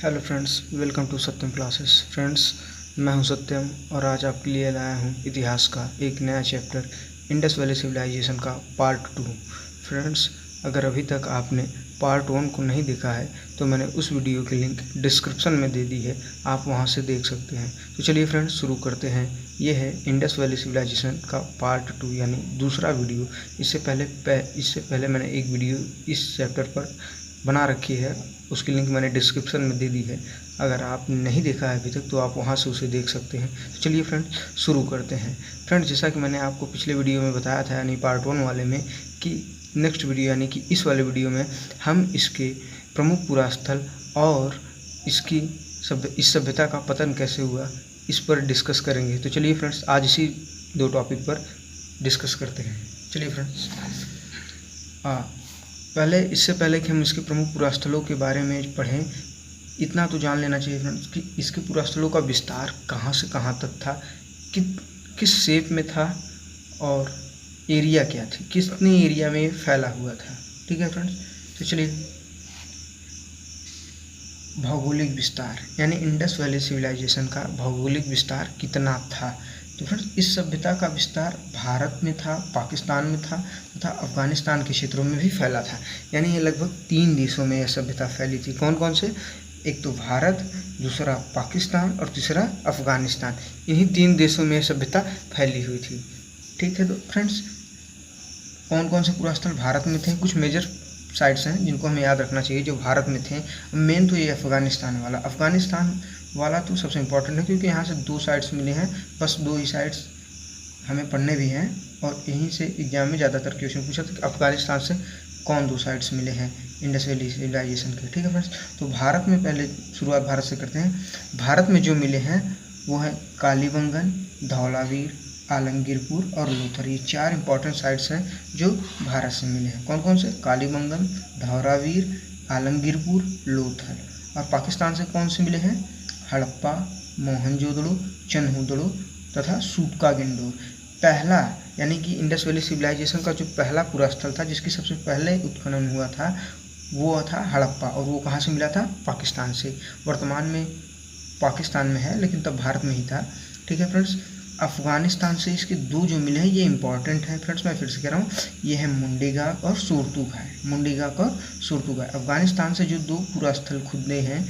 Hello friends, welcome to Satyam classes. Friends, मैं हूं सत्यम और आज आपके लिए लाया हूं इतिहास का एक नया चैप्टर इंडस वैली सिविलाइजेशन का पार्ट 2। फ्रेंड्स, अगर अभी तक आपने पार्ट 1 को नहीं देखा है तो मैंने उस वीडियो की लिंक डिस्क्रिप्शन में दे दी है, आप वहां से देख सकते हैं। तो चलिए फ्रेंड्स, शुरू करते हैं। ये है इंडस वैली सिविलाइजेशन का पार्ट 2 यानी दूसरा वीडियो। इससे पहले मैंने एक वीडियो इस चैप्टर पर बना रखी है, उसकी लिंक मैंने डिस्क्रिप्शन में दे दी है। अगर आपने नहीं देखा है अभी तक तो आप वहां से उसे देख सकते हैं। तो चलिए फ्रेंड्स, शुरू करते हैं। फ्रेंड्स, जैसा कि मैंने आपको पिछले वीडियो में बताया था यानी पार्ट 1 वाले में कि नेक्स्ट वीडियो यानी कि इस वाले वीडियो में हम इसके प्रमुख पुरास्थल और इस सभ्यता का पतन कैसे हुआ इस पर डिस्कस करेंगे। तो चलिए फ्रेंड्स, आज इसी 2 टॉपिक पर डिस्कस करते हैं। चलिए फ्रेंड्स, इससे पहले कि हम इसके प्रमुख पुरास्थलों के बारे में पढ़ें, इतना तो जान लेना चाहिए फ्रेंड्स कि इसके पुरास्थलों का विस्तार कहाँ से कहाँ तक था, किस शेप में था और एरिया क्या थी, कितने एरिया में फैला हुआ था। ठीक है फ्रेंड्स, तो चलिए, भौगोलिक विस्तार यानी इंडस वैली सिविलाइजेशन का भौगोलिक विस्तार कितना था। तो फ्रेंड्स, इस सभ्यता का विस्तार भारत में था, पाकिस्तान में था तथा अफगानिस्तान के क्षेत्रों में भी फैला था। यानी ये लगभग 3 देशों में यह सभ्यता फैली थी। कौन कौन से? एक तो भारत, दूसरा पाकिस्तान और तीसरा अफगानिस्तान। इन्हीं 3 देशों में यह सभ्यता फैली हुई थी। ठीक है, तो फ्रेंड्स, कौन कौन से पुरास्थल भारत में थे? कुछ मेजर साइट्स हैं जिनको हमें याद रखना चाहिए जो भारत में थे। मेन तो ये अफगानिस्तान वाला तो सबसे इम्पोर्टेंट है, क्योंकि यहाँ से 2 साइट्स मिले हैं, बस 2 ही साइट्स हमें पढ़ने भी हैं और यहीं से एग्जाम में ज़्यादातर क्वेश्चन पूछा था कि अफगानिस्तान से कौन 2 साइट्स मिले हैं इंडस वैली सिविलाइजेशन के। ठीक है फ्रेंड्स, तो भारत में पहले शुरुआत भारत से करते हैं। भारत में जो मिले हैं वो है कालीबंगन, धौलावीर, आलमगीरपुर और लोथल। ये 4 इंपॉर्टेंट साइट्स हैं जो भारत से मिले हैं। कौन कौन से? कालीबंगन, धौलावीर, आलमगीरपुर, लोथल। और पाकिस्तान से कौन से मिले हैं? हड़प्पा, मोहनजोदड़ो, चन्हुदड़ो तथा सूतकागिंडोर। पहला यानी कि इंडस वैली सिविलाइजेशन का जो पहला पुरास्थल था, जिसकी सबसे पहले उत्खनन हुआ था, वो था हड़प्पा। और वो कहाँ से मिला था? पाकिस्तान से। वर्तमान में पाकिस्तान में है, लेकिन तब भारत में ही था। ठीक है फ्रेंड्स, अफगानिस्तान से इसके 2 जो मिले हैं ये इंपॉर्टेंट हैं फ्रेंड्स। मैं फिर से कह रहा हूँ, ये है मुंडेगाग और सुरतुगाय। अफगानिस्तान से जो 2 पुरास्थल खुदे हैं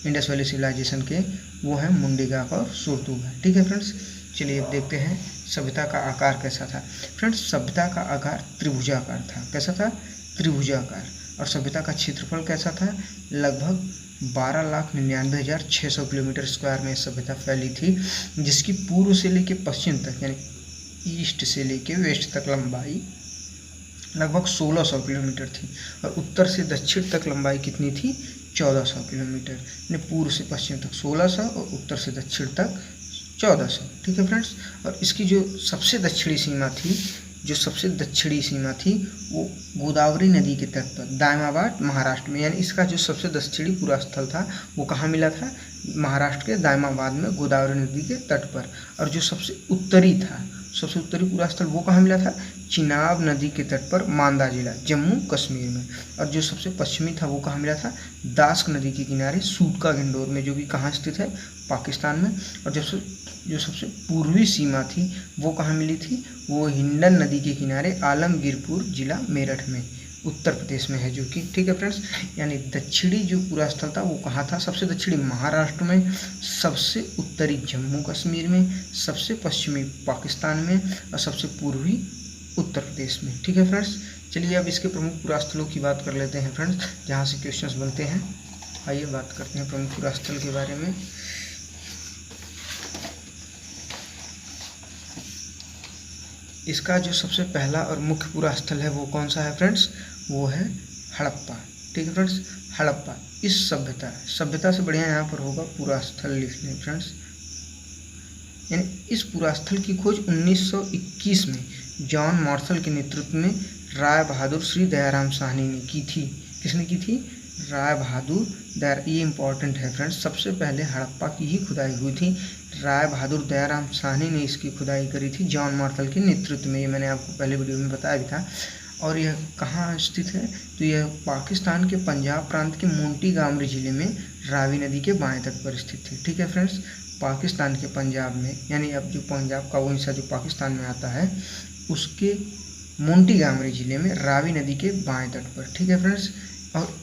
इंडस वैली सिविलाइजेशन के, वो है मुंडेगाग और सुरतुगाय। ठीक है फ्रेंड्स, चलिए अब देखते हैं सभ्यता का आकार कैसा था। फ्रेंड्स, सभ्यता का आकार त्रिभुजाकार था। कैसा था? त्रिभुजाकार। और सभ्यता का क्षेत्रफल कैसा था? लगभग 12,99,600 किलोमीटर स्क्वायर में सभ्यता फैली थी, जिसकी पूर्व से लेकर पश्चिम तक यानी ईस्ट से लेकर वेस्ट तक लंबाई लगभग 1600 किलोमीटर थी। और उत्तर से दक्षिण तक लंबाई कितनी थी? 1400 किलोमीटर। यानी पूर्व से पश्चिम तक 1600 और उत्तर से दक्षिण तक 1400। ठीक है फ्रेंड्स, और इसकी जो सबसे दक्षिणी सीमा थी वो गोदावरी नदी के तट पर दायमाबाद महाराष्ट्र में। यानी इसका जो सबसे दक्षिणी पुरास्थल था वो कहाँ मिला था? महाराष्ट्र के दायमाबाद में, गोदावरी नदी के तट पर। और जो सबसे उत्तरी पुरास्थल वो कहाँ मिला था? चिनाब नदी के तट पर, मांदा जिला, जम्मू कश्मीर में। और जो सबसे पश्चिमी था वो कहाँ मिला था? दास्क नदी के किनारे, सूतकागिंडोर में, जो कि कहाँ स्थित है? पाकिस्तान में। और जो सबसे पूर्वी सीमा थी वो कहाँ मिली थी? वो हिंडन नदी के किनारे, आलमगीरपुर जिला, मेरठ में, उत्तर प्रदेश में है जो कि। ठीक है फ्रेंड्स, यानी दक्षिणी जो पुरास्थल था वो कहाँ था? सबसे दक्षिणी महाराष्ट्र में, सबसे उत्तरी जम्मू कश्मीर में, सबसे पश्चिमी पाकिस्तान में और सबसे पूर्वी उत्तर प्रदेश में। ठीक है फ्रेंड्स, चलिए अब इसके प्रमुख पुरास्थलों की बात कर लेते हैं फ्रेंड्स, जहाँ से क्वेश्चंस बनते हैं। आइए बात करते हैं प्रमुख पुरास्थल के बारे में। इसका जो सबसे पहला और मुख्य पुरास्थल है वो कौन सा है फ्रेंड्स? वो है हड़प्पा। ठीक है फ्रेंड्स, हड़प्पा। इस सभ्यता से बढ़िया यहाँ पर होगा पुरास्थल लिख लें फ्रेंड्स। यानी इस पुरास्थल की खोज 1921 में जॉन मार्शल के नेतृत्व में राय बहादुर श्री दयाराम साहनी ने की थी। किसने की थी? राय बहादुर दयाराम। ये इंपॉर्टेंट है फ्रेंड्स, सबसे पहले हड़प्पा की ही खुदाई हुई थी। राय बहादुर दयाराम साहनी ने इसकी खुदाई करी थी जॉन मार्शल के नेतृत्व में। ये मैंने आपको पहले वीडियो में बताया भी था। और यह कहाँ स्थित है? तो यह पाकिस्तान के पंजाब प्रांत के मोंटीगामरी जिले में रावी नदी के बाएं तट पर स्थित है। ठीक है फ्रेंड्स, पाकिस्तान के पंजाब में, यानी अब जो पंजाब का वो हिस्सा जो पाकिस्तान में आता है उसके मोंटीगामरी जिले में रावी नदी के बाएं तट पर। ठीक है फ्रेंड्स, और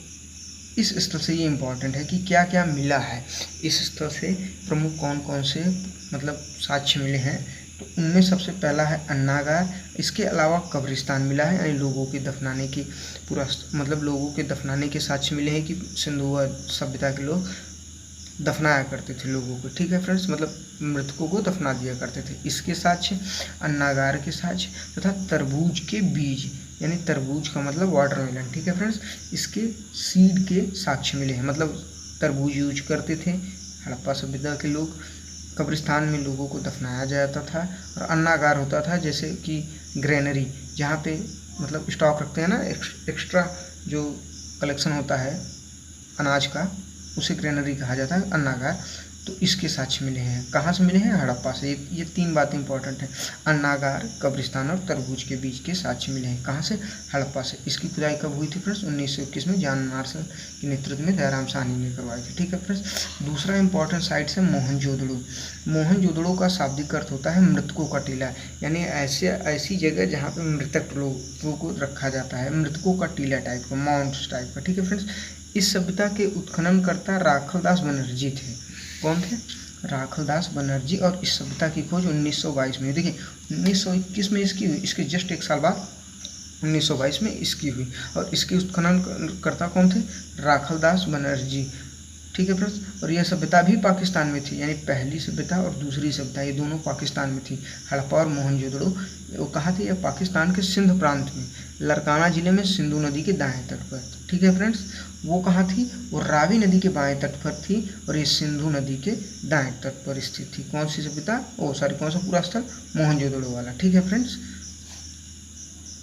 इस स्थल से ये इम्पॉर्टेंट है कि क्या क्या मिला है इस स्थल से, प्रमुख कौन कौन से मतलब साक्ष्य मिले हैं। तो उनमें सबसे पहला है अन्नागार। इसके अलावा कब्रिस्तान मिला है, यानी लोगों के दफनाने की पूरा मतलब लोगों के दफनाने के साक्ष्य मिले हैं कि सिंधु सभ्यता के लोग दफनाया करते थे लोगों को। ठीक है फ्रेंड्स, मतलब मृतकों को दफना दिया करते थे। इसके साक्ष्य, अन्नागार के साक्ष्य तथा तरबूज के बीज, यानी तरबूज का मतलब वाटरमेलन। ठीक है फ्रेंड्स, इसके सीड के साक्ष्य मिले हैं, मतलब तरबूज यूज करते थे हड़प्पा सभ्यता के लोग। कब्रिस्तान में लोगों को दफनाया जाता था। और अन्नागार होता था जैसे कि ग्रेनरी, जहाँ पे मतलब स्टॉक रखते हैं ना, एक्स्ट्रा जो कलेक्शन होता है अनाज का, उसे ग्रेनरी कहा जाता है, अन्नागार। तो इसके साक्ष्य मिले हैं। कहाँ से मिले हैं? हड़प्पा से। ये तीन बातें इंपॉर्टेंट हैं, अन्नागार, कब्रिस्तान और तरबूज के बीज के साक्ष्य मिले हैं। कहाँ से? हड़प्पा से। इसकी खुदाई कब हुई थी फ्रेंड्स? 1921 में जॉन मार्शल के नेतृत्व में दयाराम साहनी ने करवाई थी। ठीक है फ्रेंड्स, दूसरा इंपॉर्टेंट साइट है मोहनजोदड़ो। मोहनजोदड़ो का शाब्दिक अर्थ होता है मृतकों का टीला, यानी ऐसी जगह जहाँ पे मृतक लोगों को रखा जाता है, मृतकों का टीला टाइप का, माउंट टाइप का। ठीक है फ्रेंड्स, इस सभ्यता के उत्खननकर्ता राखलदास बनर्जी थे। कौन थे? राखलदास बनर्जी। और इस सभ्यता की खोज 1922 में। देखिए 1921 में इसकी हुई, इसके जस्ट एक साल बाद 1922 में इसकी हुई। और इसके उत्खननकर्ता कौन थे? राखलदास बनर्जी। ठीक है फ्रेंड्स, और यह सभ्यता भी पाकिस्तान में थी, यानी पहली सभ्यता और दूसरी सभ्यता ये दोनों पाकिस्तान में थी। हड़प्पा और मोहनजोदड़ो वो कहाँ थे? यह पाकिस्तान के सिंध प्रांत में, लरकाना जिले में, सिंधु नदी के दाएं तट पर। ठीक है फ्रेंड्स, वो कहाँ थी? वो रावी नदी के बाएं तट पर थी और ये सिंधु नदी के दाएं तट पर स्थित थी। कौन सी सभ्यता? कौन सा पूरा स्थल? मोहनजोदड़ो वाला। ठीक है फ्रेंड्स,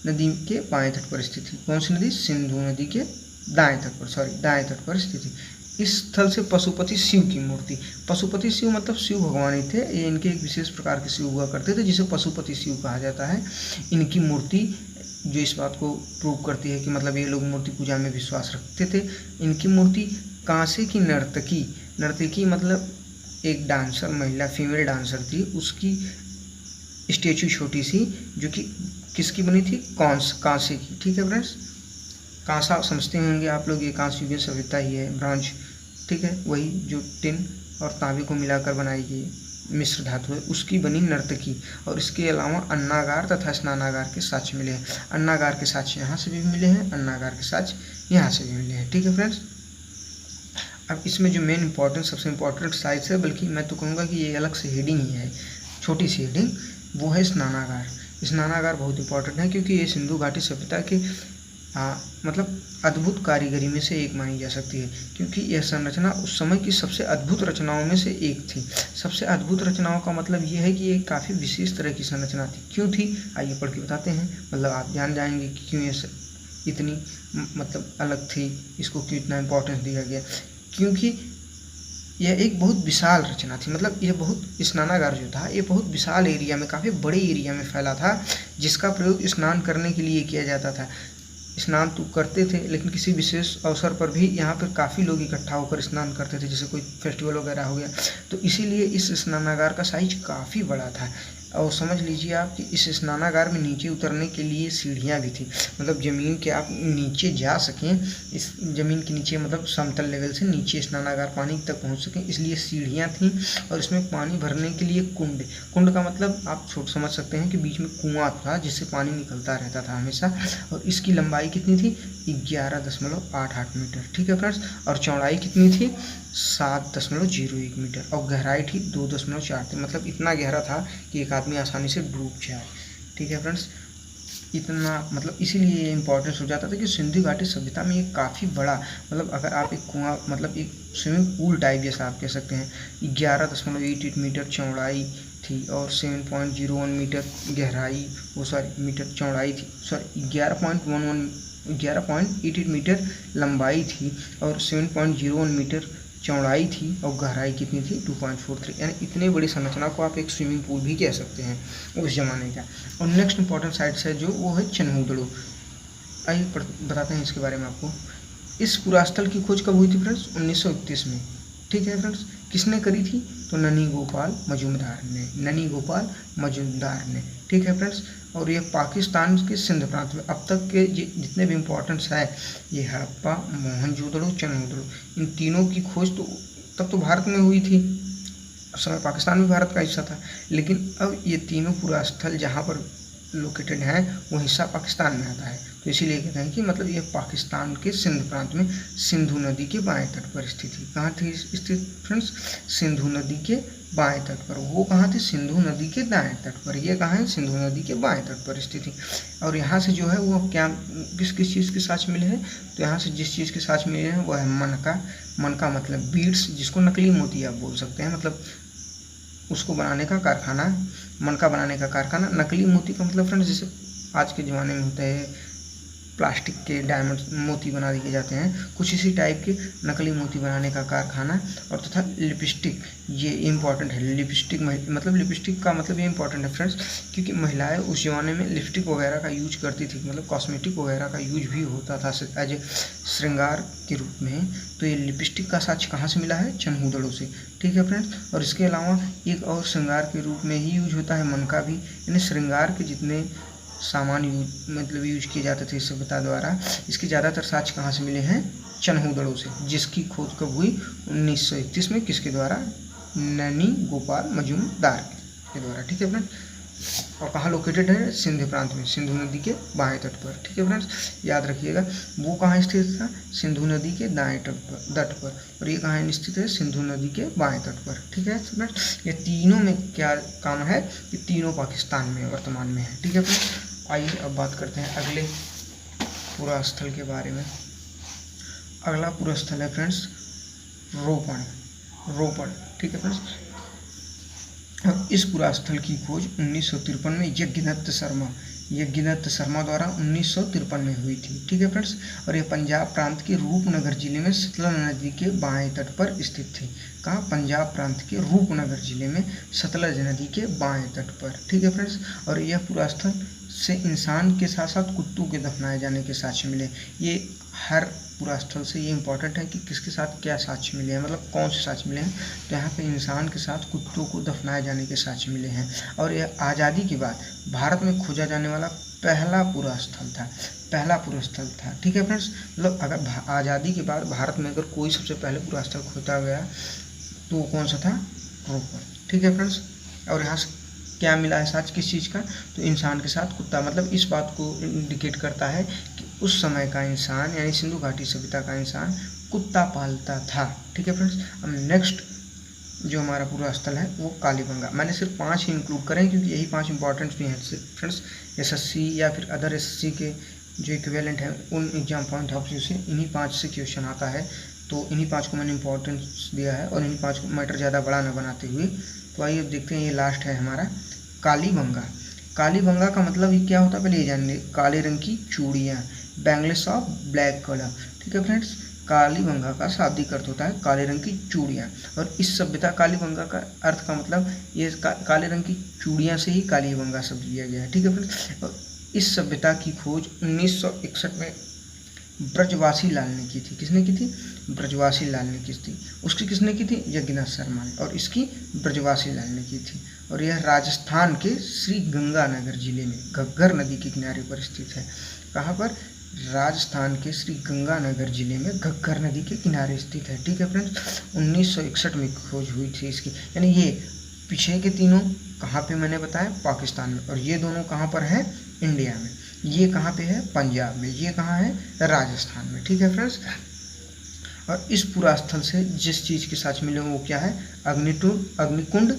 नदी के बाएं तट पर स्थित थी। कौन सी नदी? सिंधु नदी के दाएं तट पर, दाएं तट पर स्थित थी। इस स्थल से पशुपति शिव की मूर्ति, पशुपति शिव मतलब शिव भगवान ही थे, ये इनके एक विशेष प्रकार के शिव हुआ करते थे जिसे पशुपति शिव कहा जाता है। इनकी मूर्ति जो इस बात को प्रूव करती है कि मतलब ये लोग मूर्ति पूजा में विश्वास रखते थे। इनकी मूर्ति कांसे की नर्तकी मतलब एक डांसर, महिला फीमेल डांसर थी, उसकी स्टेचू छोटी सी, जो कि किसकी बनी थी? कांसे की। ठीक है फ्रेंड्स, कांसा समझते होंगे आप लोग, ये कांस्य युगीन सभ्यता ही है, ब्रॉन्ज। ठीक है, वही जो टिन और तांबे को मिलाकर बनाई गई मिश्र धातु है, उसकी बनी नर्तकी। और इसके अलावा अन्नागार तथा स्नानागार के साक्ष्य मिले हैं। अन्नागार के साक्ष्य यहाँ से भी मिले हैं, अन्नागार के साक्ष्य यहाँ से भी मिले हैं। ठीक है फ्रेंड्स, अब इसमें जो मेन इंपॉर्टेंट, सबसे इम्पोर्टेंट साइट्स है, बल्कि मैं तो कहूँगा कि ये अलग से हेडिंग ही है, छोटी सी हेडिंग, वो है स्नानागार। स्नानागार बहुत इंपॉर्टेंट है क्योंकि ये सिंधु घाटी सभ्यता के मतलब अद्भुत कारीगरी में से एक मानी जा सकती है, क्योंकि यह संरचना उस समय की सबसे अद्भुत रचनाओं में से एक थी। सबसे अद्भुत रचनाओं का मतलब ये है कि ये काफ़ी विशेष तरह की संरचना थी। क्यों थी? आइए पढ़ के बताते हैं, मतलब आप जान जाएंगे कि क्यों ये इतनी मतलब अलग थी, इसको क्यों इतना इम्पोर्टेंस दिया गया। क्योंकि यह एक बहुत विशाल रचना थी, मतलब यह बहुत, स्नानागार जो था ये बहुत विशाल एरिया में, काफ़ी बड़े एरिया में फैला था, जिसका प्रयोग स्नान करने के लिए किया जाता था। स्नान तो करते थे, लेकिन किसी विशेष अवसर पर भी यहाँ पर काफ़ी लोग इकट्ठा होकर स्नान करते थे, जैसे कोई फेस्टिवल वगैरह हो गया। तो इसीलिए इस स्नानागार का साइज काफ़ी बड़ा था। और समझ लीजिए आप कि इस स्नानागार में नीचे उतरने के लिए सीढ़ियाँ भी थी, मतलब ज़मीन के आप नीचे जा सकें, इस ज़मीन के नीचे मतलब समतल लेवल से नीचे स्नानागार पानी तक पहुंच सकें, इसलिए सीढ़ियाँ थीं। और इसमें पानी भरने के लिए कुंड का मतलब आप समझ सकते हैं कि बीच में कुआँ था जिससे पानी निकलता रहता था हमेशा। और इसकी लंबाई कितनी थी? 11.88 मीटर। ठीक है फ्रेंड्स, और चौड़ाई कितनी थी? 7.01 मीटर। और गहराई थी 2.43, मतलब इतना गहरा था कि एक आदमी आसानी से डूब जाए। ठीक है फ्रेंड्स, इतना मतलब इसीलिए ये इम्पोर्टेंस हो जाता था कि सिंधु घाटी सभ्यता में ये काफ़ी बड़ा, मतलब अगर आप एक कुआं मतलब एक स्विमिंग पूल टाइप जैसा आप कह सकते हैं, 11.88 मीटर चौड़ाई थी और 7.01 मीटर गहराई मीटर चौड़ाई थी, 11.88 मीटर लंबाई थी और 7.01 मीटर चौड़ाई थी। और गहराई कितनी थी? 2.43, यानी इतने बड़ी संरचना को आप एक स्विमिंग पूल भी कह सकते हैं उस जमाने का। और नेक्स्ट इंपॉर्टेंट साइट्स है जो वो है चन्हूदड़ो। आइए बताते हैं इसके बारे में आपको। इस पुरास्थल की खोज कब हुई थी फ्रेंड्स? 1931 में। ठीक है फ्रेंड्स, किसने करी थी? तो ननी गोपाल मजूमदार ने। ठीक है फ्रेंड्स, और ये पाकिस्तान के सिंध प्रांत में अब तक के जितने भी इम्पोर्टेंट्स है, ये हड़प्पा, मोहनजोदड़ो, चनमोदड़ो, इन तीनों की खोज तो तब तो भारत में हुई थी, उस समय पाकिस्तान भी भारत का हिस्सा था, लेकिन अब ये तीनों पुरास्थल जहाँ पर लोकेटेड हैं वो हिस्सा पाकिस्तान में आता है। तो इसीलिए कहते हैं कि मतलब ये पाकिस्तान के सिंध प्रांत में सिंधु नदी के बाएं तट पर स्थित थी। कहाँ थी स्थित फ्रेंड्स? सिंधु नदी के बाएं तट पर। वो कहाँ थी? सिंधु नदी के दाएं तट पर। ये कहाँ है? सिंधु नदी के बाएं तट पर स्थित थी। और यहाँ से जो है वो क्या किस किस चीज़ के साक्ष्य मिले हैं? तो यहाँ से जिस चीज़ के साक्ष्य मिले हैं वो है मनका मतलब बीड्स, जिसको नकली मोती आप बोल सकते हैं, मतलब उसको बनाने का कारखाना, मनका बनाने का कारखाना। नकली मोती का मतलब फ्रेंड्स जैसे आज के ज़माने में होते हैं प्लास्टिक के डायमंड मोती बना दिए जाते हैं, कुछ इसी टाइप के नकली मोती बनाने का कारखाना। और तथा लिपस्टिक, ये इम्पॉर्टेंट है। लिपस्टिक मतलब लिपस्टिक का मतलब ये इम्पॉर्टेंट है फ्रेंड्स, क्योंकि महिलाएं उस ज़माने में लिपस्टिक वगैरह का यूज करती थी, मतलब कॉस्मेटिक वगैरह का यूज भी होता था एज ए श्रृंगार के रूप में। तो ये लिपस्टिक का साक्ष्य कहाँ से मिला है? चनहूदड़ों से। ठीक है फ्रेंड्स, और इसके अलावा एक और श्रृंगार के रूप में ही यूज होता है मनका भी, यानी श्रृंगार के जितने सामान यूज किए जाते थे इस सभ्यता द्वारा, इसके ज़्यादातर साक्ष्य कहाँ से मिले हैं? चनहूदड़ों से, जिसकी खोज कब हुई? 1931 में। किसके द्वारा? ननी गोपाल मजूमदार के द्वारा। ठीक है फ्रेंड्स, और कहाँ लोकेटेड है? सिंध प्रांत में, सिंधु नदी के बाएं तट पर। ठीक है फ्रेंड्स, याद रखिएगा। वो कहाँ स्थित था? सिंधु नदी के दाएं तट पर। और ये कहाँ स्थित है? सिंधु नदी के बाएं तट पर। ठीक है फ्रेंड्स, ये तीनों में क्या काम है? कि तीनों पाकिस्तान में वर्तमान में है। ठीक है फ्रेंड्स, आइए अब बात करते हैं अगले पुरास्थल के बारे में। अगला पुरास्थल है फ्रेंड्स रोपड़। ठीक है फ्रेंड्स, इस पुरास्थल की खोज 1953 में यज्ञदत्त शर्मा द्वारा 1953 में हुई थी। ठीक है फ्रेंड्स, और ये पंजाब प्रांत के रूपनगर जिले में सतलज नदी के बाएं तट पर स्थित थी। कहाँ? पंजाब प्रांत के रूपनगर जिले में सतलज नदी के बाएं तट पर। ठीक है फ्रेंड्स, और यह पुरास्थल से इंसान के साथ साथ कुत्तों के दफनाए जाने के साक्ष्य मिले। ये हर पुरास्थल से ये इंपॉर्टेंट है कि किसके साथ क्या साक्ष्य मिले हैं, मतलब कौन से साक्ष्य मिले हैं। तो यहाँ पे इंसान के साथ कुत्तों को दफनाए जाने के साक्ष्य मिले हैं। और यह आज़ादी के बाद भारत में खोजा जाने वाला पहला पुरास्थल था। ठीक है फ्रेंड्स, मतलब अगर आज़ादी के बाद भारत में अगर कोई सबसे पहले पुरास्थल खोजा गया तो वो कौन सा था? रोपड़। ठीक है फ्रेंड्स, और यहाँ से क्या मिला है साक्ष्य किस चीज़ का? तो इंसान के साथ कुत्ता, मतलब इस बात को इंडिकेट करता है कि उस समय का इंसान यानी सिंधु घाटी सभ्यता का इंसान कुत्ता पालता था। ठीक है फ्रेंड्स, अब नेक्स्ट जो हमारा पुरास्थल है वो कालीबंगा। मैंने सिर्फ 5 ही इंक्लूड करें क्योंकि यही 5 इंपॉर्टेंट भी हैं फ्रेंड्स। एसएससी या फिर अदर एसएससी के जो इक्विवेलेंट हैं उन एग्जाम पॉइंट ऑफ व्यू से इन्हीं 5 से क्वेश्चन आता है, तो इन्हीं 5 को मैंने इंपॉर्टेंस दिया है और इन्हीं 5 को मैटर ज़्यादा बड़ा न बनाते हुए। तो आइए अब देखते हैं, ये लास्ट है हमारा कालीबंगा का मतलब ये क्या होता है पहले ये जानिए। काले रंग की चूड़ियाँ, बैंगल्स ऑफ ब्लैक कलर। ठीक है फ्रेंड्स, कालीबंगा का शाब्दिक अर्थ होता है काले रंग की चूड़ियाँ। और इस सभ्यता कालीबंगा का अर्थ का मतलब ये काले रंग की चूड़ियाँ से ही कालीबंगा शब्द लिया गया है। ठीक है फ्रेंड्स, और इस सभ्यता की खोज 1961 में ब्रजवासी लाल ने की थी। किसने की थी? ब्रजवासी लाल ने की थी। उसकी किसने की थी? यज्ञनाथ शर्मा ने। और इसकी ब्रजवासी लाल ने की थी। और यह राजस्थान के श्री गंगानगर जिले में घग्गर नदी के किनारे पर स्थित है। कहाँ पर? राजस्थान के श्री गंगानगर जिले में घग्गर नदी के किनारे स्थित है। ठीक है फ्रेंड्स, 1961 में खोज हुई थी इसकी। यानी ये पीछे के तीनों कहाँ पे मैंने बताया? पाकिस्तान में। और ये दोनों कहाँ पर है? इंडिया में। ये कहाँ पे है? पंजाब में। ये कहाँ है? राजस्थान में। ठीक है फ्रेंड्स, और इस पुरास्थल से जिस चीज़ के साथ मिले वो क्या है? अग्निकुंड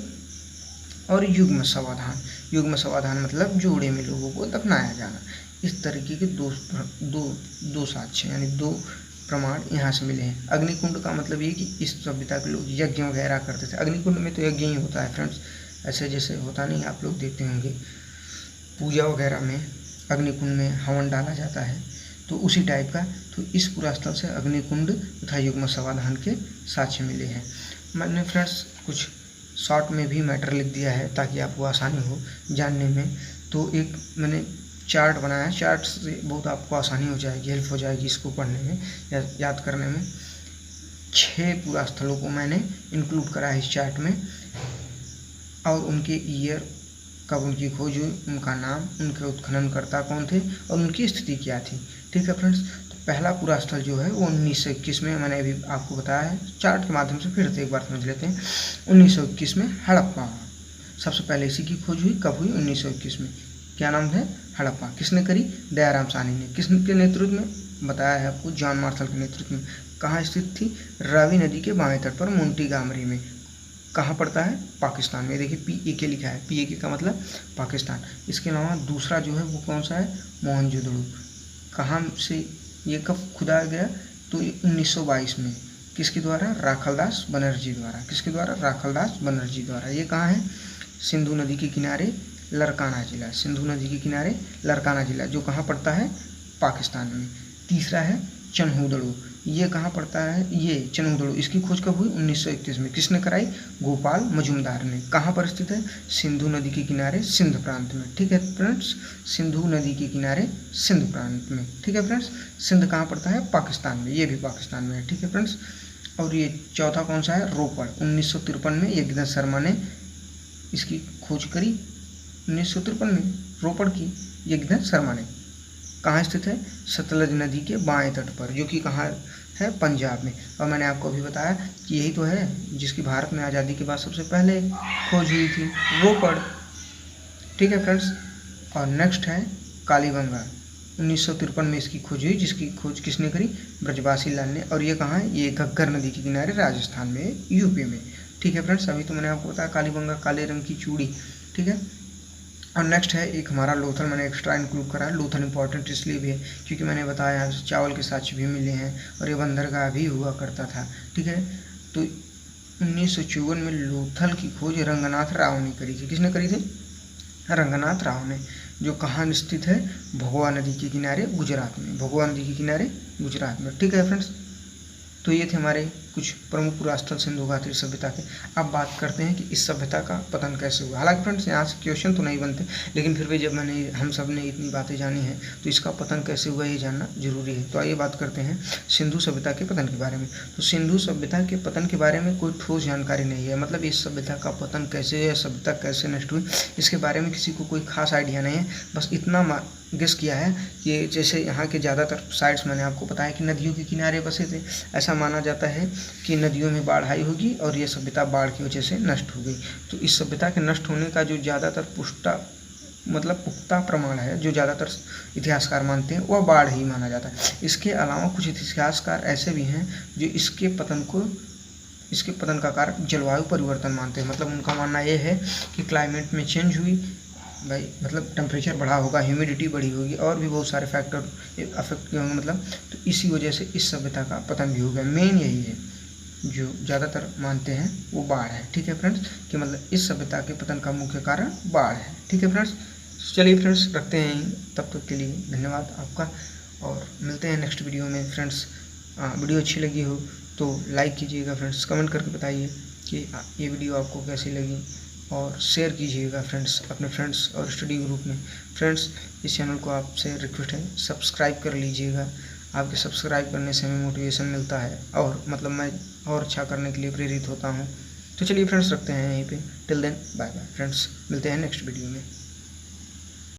और युग्म समाधान मतलब जोड़े में लोगों को दफनाया जाना। इस तरीके के दो साक्ष्य यानी 2 प्रमाण यहाँ से मिले हैं। अग्निकुंड का मतलब ये कि इस सभ्यता के लोग यज्ञ वगैरह करते थे। अग्निकुंड में तो यज्ञ ही होता है फ्रेंड्स, ऐसे जैसे होता नहीं, आप लोग देखते होंगे पूजा वगैरह में अग्निकुंड में हवन डाला जाता है, तो उसी टाइप का। तो इस पुरास्थल से अग्निकुंड तथा युग्म समाधान के साक्ष्य मिले हैं। मैंने फ्रेंड्स कुछ शॉर्ट में भी मैटर लिख दिया है ताकि आपको आसानी हो जानने में। तो एक मैंने चार्ट बनाया है। चार्ट से बहुत आपको आसानी हो जाएगी, हेल्प हो जाएगी इसको पढ़ने में या याद करने में। 6 पूरा स्थलों को मैंने इंक्लूड करा है इस चार्ट में, और उनके ईयर, कब उनकी खोज हुई, उनका नाम, उनके उत्खननकर्ता कौन थे और उनकी स्थिति क्या थी। ठीक है फ्रेंड्स, तो पहला पूरा स्थल जो है वो 1921 में, मैंने अभी आपको बताया है, चार्ट के माध्यम से फिर से एक बार समझ लेते हैं। 1921 में हड़प्पा सबसे पहले इसी की खोज हुई। कब हुई? 1921 में। क्या नाम है? हड़प्पा। किसने करी? दयाराम साहनी ने। किसके नेतृत्व में? बताया है आपको, जॉन मार्शल के नेतृत्व में। कहाँ स्थित थी? रावी नदी के बाएं तट पर मोंटीगामरी में। कहाँ पड़ता है? पाकिस्तान में। देखिए PAK लिखा है, PAK का मतलब पाकिस्तान। इसके अलावा दूसरा जो है वो कौन सा है? मोहनजोदड़ो। कहाँ से ये कब खुदाया गया? तो 1922 में। किसके द्वारा? राखलदास बनर्जी द्वारा। किसके द्वारा? राखलदास बनर्जी द्वारा। ये कहाँ है? सिंधु नदी के किनारे लरकाना जिला। सिंधु नदी के किनारे लरकाना जिला, जो कहाँ पड़ता है? पाकिस्तान में। तीसरा है चन्हूदड़ो। ये कहाँ पड़ता है? ये चन्हूदड़ो, इसकी खोज कब हुई? 1931 में। किसने कराई? गोपाल मजुमदार ने। कहाँ पर स्थित है? सिंधु नदी के किनारे सिंध प्रांत में। ठीक है फ्रेंड्स, सिंधु नदी के किनारे सिंध प्रांत में। ठीक है फ्रेंड्स, सिंध कहाँ पड़ता है? पाकिस्तान में। ये भी पाकिस्तान में है। ठीक है फ्रेंड्स, और ये चौथा कौन सा है? रोपड़। 1953 में यज्ञदत्त शर्मा ने इसकी खोज करी। 1953 में रोपड़ की यज्ञदत्त शर्मा ने। कहाँ स्थित है? सतलज नदी के बाएं तट पर, जो कि कहाँ है? पंजाब में। और मैंने आपको अभी बताया कि यही तो है जिसकी भारत में आज़ादी के बाद सबसे पहले खोज हुई थी, रोपड़। ठीक है फ्रेंड्स, और नेक्स्ट है कालीबंगा। 1953 में इसकी खोज हुई, जिसकी खोज किसने करी? ब्रजवासी लाल ने। और ये कहाँ है? ये घग्गर नदी के किनारे राजस्थान में, यूपी में। ठीक है फ्रेंड्स, अभी तो मैंने आपको बताया कालीबंगा, काले रंग की चूड़ी। ठीक है, और नेक्स्ट है एक हमारा लोथल, मैंने एक्स्ट्रा इंक्लूड करा है। लोथल इंपॉर्टेंट इसलिए भी है क्योंकि मैंने बताया चावल के साक्ष्य भी मिले हैं और ये बंदरगाह भी हुआ करता था। ठीक है, तो 1954 में लोथल की खोज रंगनाथ राव ने करी थी। किसने करी थी? रंगनाथ राव ने, जो कहाँ स्थित है? भगवा नदी के किनारे गुजरात में। भगवा नदी के किनारे गुजरात में। ठीक है फ्रेंड्स, तो ये थे हमारे कुछ प्रमुख पुरास्थल सिंधु घाटी सभ्यता के। अब बात करते हैं कि इस सभ्यता का पतन कैसे हुआ। हालांकि फ्रेंड्स यहाँ से क्वेश्चन तो नहीं बनते, लेकिन फिर भी जब हम सब ने इतनी बातें जानी हैं तो इसका पतन कैसे हुआ ये जानना जरूरी है। तो आइए बात करते हैं सिंधु सभ्यता के पतन के बारे में। तो सिंधु सभ्यता के पतन के बारे में कोई ठोस जानकारी नहीं है, मतलब इस सभ्यता का पतन कैसे हुआ, सभ्यता कैसे नष्ट हुई, इसके बारे में किसी को कोई खास आइडिया नहीं है। बस इतना गेस किया है कि जैसे यहाँ के ज़्यादातर साइट्स मैंने आपको बताया कि नदियों के किनारे बसे थे। ऐसा माना जाता है कि नदियों में बाढ़ आई होगी और ये सभ्यता बाढ़ की वजह से नष्ट हो गई। तो इस सभ्यता के नष्ट होने का जो ज़्यादातर पुख्ता प्रमाण है, जो ज़्यादातर इतिहासकार मानते हैं, वह बाढ़ ही माना जाता है। इसके अलावा कुछ इतिहासकार ऐसे भी हैं जो इसके पतन का कारण जलवायु परिवर्तन मानते हैं। मतलब उनका मानना यह है कि क्लाइमेट में चेंज हुई भाई, मतलब टेम्परेचर बढ़ा होगा, ह्यूमिडिटी बढ़ी होगी और भी बहुत सारे फैक्टर अफेक्ट किए होंगे, मतलब तो इसी वजह से इस सभ्यता का पतन भी हो गया। मेन यही है जो ज़्यादातर मानते हैं, वो बाढ़ है। ठीक है फ्रेंड्स, कि मतलब इस सभ्यता के पतन का मुख्य कारण बाढ़ है। ठीक है फ्रेंड्स, चलिए फ्रेंड्स रखते हैं, तब तक के लिए धन्यवाद आपका और मिलते हैं नेक्स्ट वीडियो में। फ्रेंड्स वीडियो अच्छी लगी हो तो लाइक कीजिएगा फ्रेंड्स, कमेंट करके बताइए कि ये वीडियो आपको कैसी लगी और शेयर कीजिएगा फ्रेंड्स अपने फ्रेंड्स और स्टडी ग्रुप में। फ्रेंड्स इस चैनल को आपसे रिक्वेस्ट है सब्सक्राइब कर लीजिएगा, आपके सब्सक्राइब करने से हमें मोटिवेशन मिलता है और मतलब मैं और अच्छा करने के लिए प्रेरित होता हूँ। तो चलिए फ्रेंड्स रखते हैं यहीं पे, till then bye bye friends, मिलते हैं नेक्स्ट वीडियो में।